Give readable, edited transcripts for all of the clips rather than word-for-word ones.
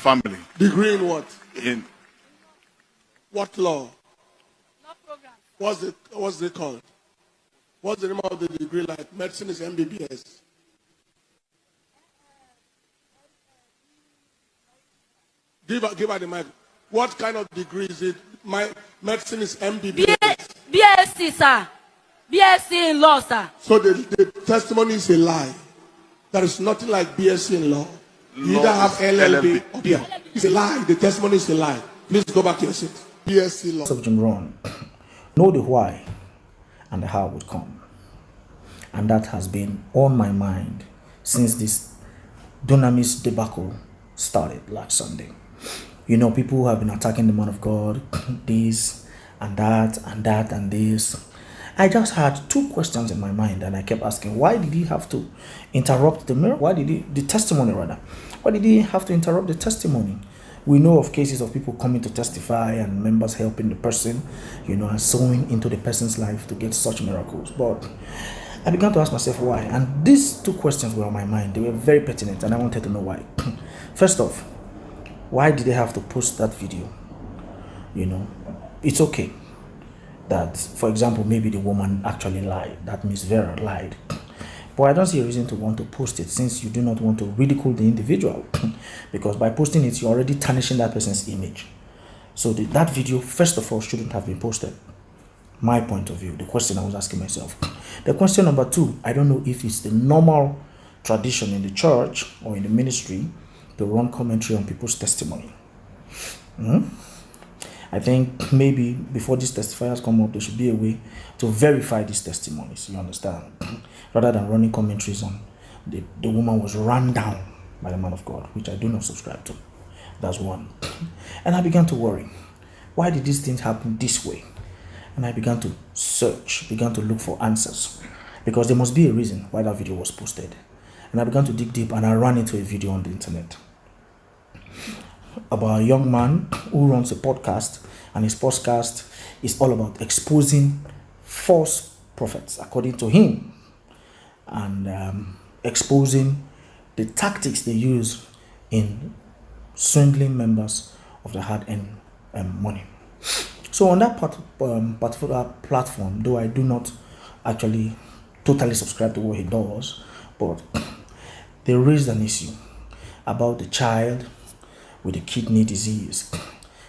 family. Degree in what? In What law? What's it called? What's the name of the degree like? Medicine is MBBS. Give her the mic. What kind of degree is it? My medicine is MBBS. BSc, sir. BSc in law, sir. So the testimony is a lie. There is nothing like BSc in law. You either have LLB or BSc. It's a lie. The testimony is a lie. Please go back to your seat. BSc law. Subject wrong. Know the why and the how would come. And that has been on my mind since this Dunamis debacle started last Sunday. You know, people who have been attacking the man of God, this and that and that and this. I just had two questions in my mind and I kept asking, why did he have to interrupt the miracle? Why did the testimony rather? Why did he have to interrupt the testimony? We know of cases of people coming to testify and members helping the person, you know, and sowing into the person's life to get such miracles. But I began to ask myself why. And these two questions were on my mind. They were very pertinent and I wanted to know why. First off, why did they have to post that video? You know, it's okay that, for example, maybe the woman actually lied, that Ms Vera lied. But I don't see a reason to want to post it since you do not want to ridicule the individual because by posting it, you're already tarnishing that person's image. So that video, first of all, shouldn't have been posted. My point of view, the question I was asking myself. The question number two, I don't know if it's the normal tradition in the church or in the ministry to run commentary on people's testimony. I think maybe before these testifiers come up, there should be a way to verify these testimonies, you understand? Rather than running commentaries on the woman was run down by the man of God, which I do not subscribe to. That's one. And I began to worry. Why did these things happen this way? And I began to search, began to look for answers. Because there must be a reason why that video was posted. And I began to dig deep and I ran into a video on the internet about a young man who runs a podcast, and his podcast is all about exposing false prophets, according to him, and exposing the tactics they use in swindling members of the hard-earned money. So on that particular platform, though I do not actually totally subscribe to what he does, but they raised an issue about the child with the kidney disease,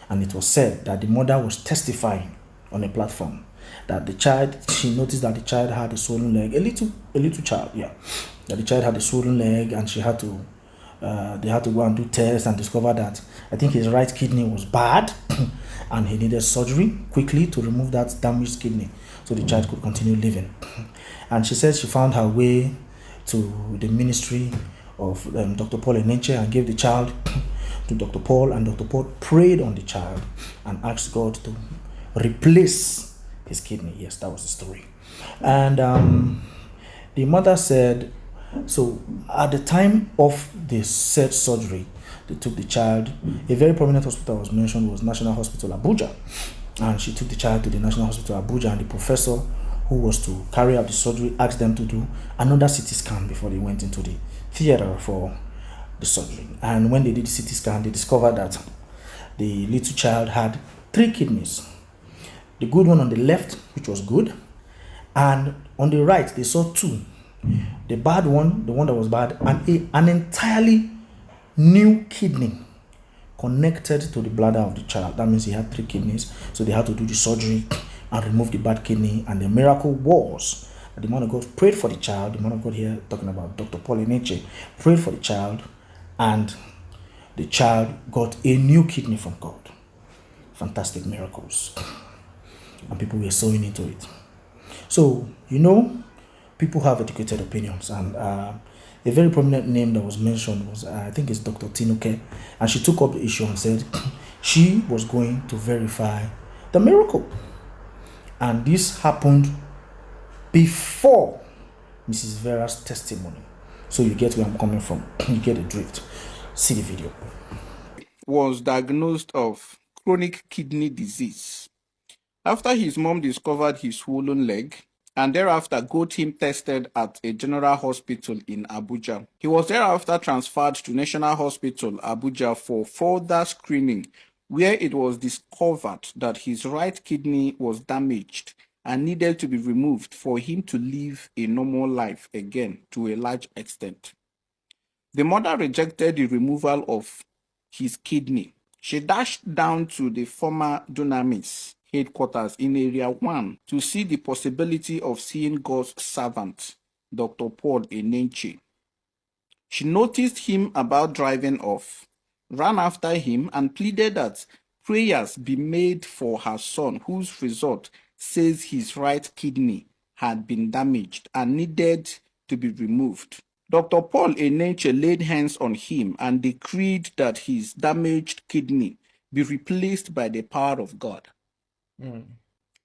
and it was said that the mother was testifying on a platform that the child, she noticed that the child had a swollen leg, a little child, that the child had a swollen leg, and she had to they had to go and do tests and discover that I think his right kidney was bad and he needed surgery quickly to remove that damaged kidney so the child could continue living. And she said she found her way to the ministry of Dr. Paul Enenche and gave the child to Dr. Paul, and Dr. Paul prayed on the child and asked God to replace his kidney. Yes, that was the story. And the mother said, so at the time of the said surgery, they took the child. A very prominent hospital was mentioned was National Hospital Abuja, and she took the child to the National Hospital Abuja, and the professor who was to carry out the surgery asked them to do another CT scan before they went into the theater for the surgery. And when they did the CT scan, they discovered that the little child had 3 kidneys. The good one on the left, which was good, and on the right they saw 2. The bad one, the one that was bad, and an entirely new kidney connected to the bladder of the child. That means he had 3 kidneys, so they had to do the surgery and remove the bad kidney. And the miracle was that the man of God prayed for the child. The man of God here, talking about Dr. Paul Enenche, prayed for the child, and the child got a new kidney from God. Fantastic miracles. And people were sowing into it. So, you know, people have educated opinions, and a very prominent name that was mentioned was, I think it's Dr. Tinuke, and she took up the issue and said she was going to verify the miracle. And this happened before Mrs. Vera's testimony. So you get where I'm coming from. You get the drift. See the video. Was diagnosed of chronic kidney disease. After his mom discovered his swollen leg, and thereafter got him tested at a general hospital in Abuja. He was thereafter transferred to National Hospital, Abuja for further screening, where it was discovered that his right kidney was damaged and needed to be removed for him to live a normal life again to a large extent. The mother rejected the removal of his kidney. She dashed down to the former Dunamis headquarters in Area 1 to see the possibility of seeing God's servant, Dr. Paul Enenche. She noticed him about driving off, ran after him, and pleaded that prayers be made for her son, whose result says his right kidney had been damaged and needed to be removed. Dr. Paul Enenche laid hands on him and decreed that his damaged kidney be replaced by the power of God.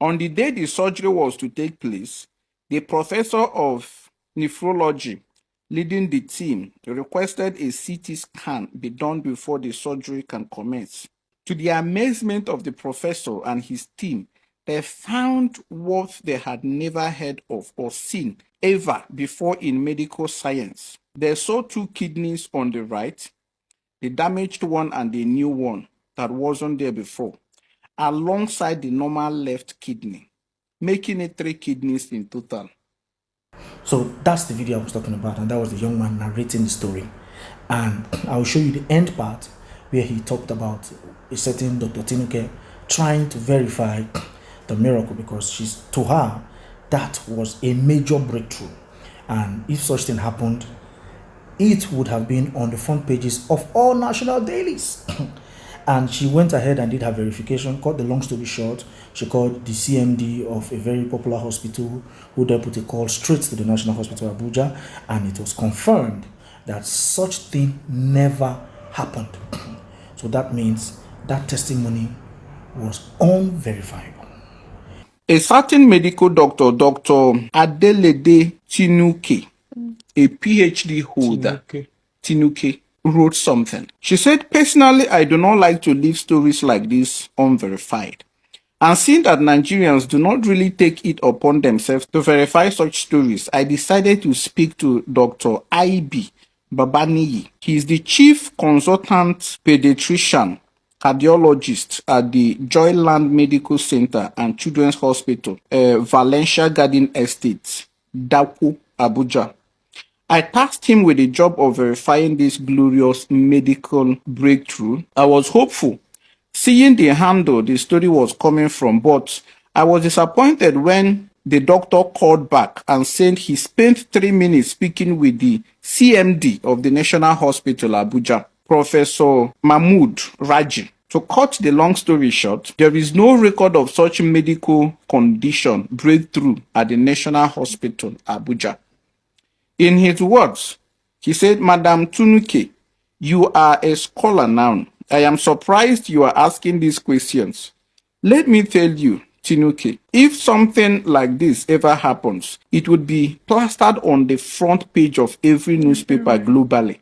On the day the surgery was to take place, the professor of nephrology leading the team requested a CT scan be done before the surgery can commence. To the amazement of the professor and his team, they found what they had never heard of or seen ever before in medical science. They saw two kidneys on the right, the damaged one and the new one that wasn't there before, alongside the normal left kidney, making it 3 kidneys in total. So that's the video I was talking about, and that was the young man narrating the story. And I will show you the end part where he talked about a certain Dr. Tinuke trying to verify the miracle, because to her that was a major breakthrough, and if such thing happened, it would have been on the front pages of all national dailies. And she went ahead and did her verification. Cut the long story short, she called the CMD of a very popular hospital, who then put a call straight to the National Hospital Abuja, and it was confirmed that such thing never happened. So that means that testimony was unverifiable. A certain medical doctor, Dr. Adelede Tinuke, a PhD holder, Tinuke, wrote something. She said, "Personally, I do not like to leave stories like this unverified. And seeing that Nigerians do not really take it upon themselves to verify such stories, I decided to speak to Dr. I.B. Babaniyi. He is the chief consultant pediatrician cardiologist at the Joyland Medical Center and Children's Hospital, Valencia Garden Estate, Daku, Abuja. I tasked him with the job of verifying this glorious medical breakthrough. I was hopeful, seeing the handle the story was coming from, but I was disappointed when the doctor called back and said he spent 3 minutes speaking with the CMD of the National Hospital, Abuja, Professor Mahmood Raji. To cut the long story short, there is no record of such medical condition breakthrough at the National Hospital, Abuja. In his words, he said, Madam Tunuke, you are a scholar now. I am surprised you are asking these questions. Let me tell you, Tinuke, if something like this ever happens, it would be plastered on the front page of every newspaper globally.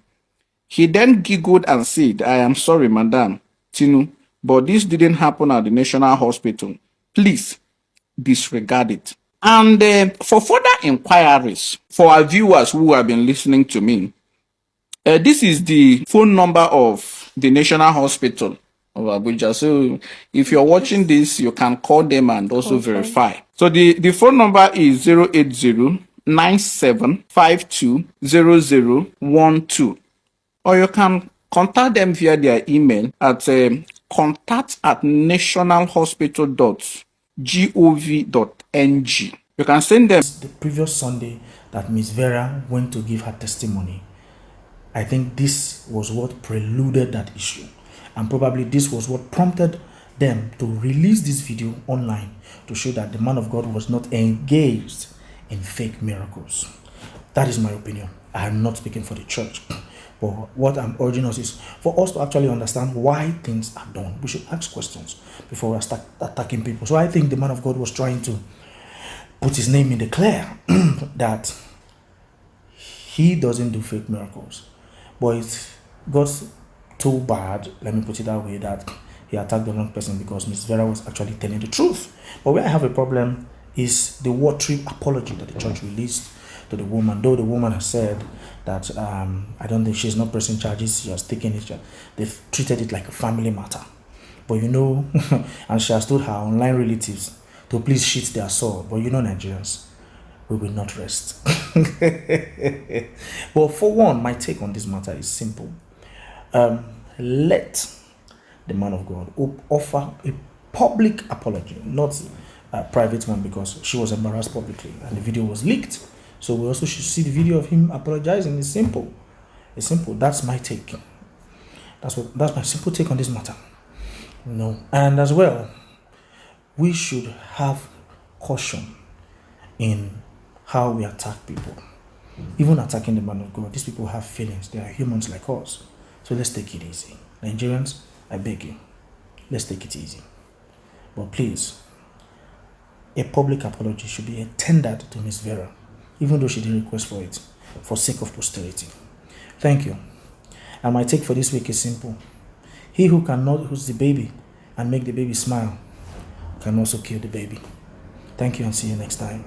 He then giggled and said, I am sorry, Madam Tinu, but this didn't happen at the National Hospital. Please disregard it. And for further inquiries, for our viewers who have been listening to me, this is the phone number of the National Hospital of Abuja. So if you're watching this, you can call them and also verify. So the phone number is 080-9752-0012. Or you can contact them via their email at contact@nationalhospital.gov.ng. You can send them. The previous Sunday that Ms Vera went to give her testimony, I think this was what preluded that issue, and probably this was what prompted them to release this video online to show that the man of God was not engaged in fake miracles. That is my opinion. I am not speaking for the church. But what I'm urging us is for us to actually understand why things are done. We should ask questions before we start attacking people. So I think the man of God was trying to put his name in the clear that he doesn't do fake miracles. But it got too bad, let me put it that way, that he attacked the wrong person, because Ms Vera was actually telling the truth. But where I have a problem is the watery apology that the church released to the woman. Though the woman has said that I don't think she's not pressing charges, she has taken it, they've treated it like a family matter. But you know, and she has told her online relatives to please sheath their sword. But you know, Nigerians, we will not rest. But for one, my take on this matter is simple. Let the man of God offer a public apology, not a private one, because she was embarrassed publicly and the video was leaked. So we also should see the video of him apologizing. It's simple. It's simple. That's my take. That's my simple take on this matter. No, and as well, we should have caution in how we attack people. Even attacking the man of God, these people have feelings. They are humans like us. So let's take it easy. Nigerians, I beg you, let's take it easy. But please, a public apology should be tendered to Ms Vera, even though she didn't request for it, for sake of posterity. Thank you. And my take for this week is simple. He who cannot host the baby and make the baby smile can also kill the baby. Thank you and see you next time.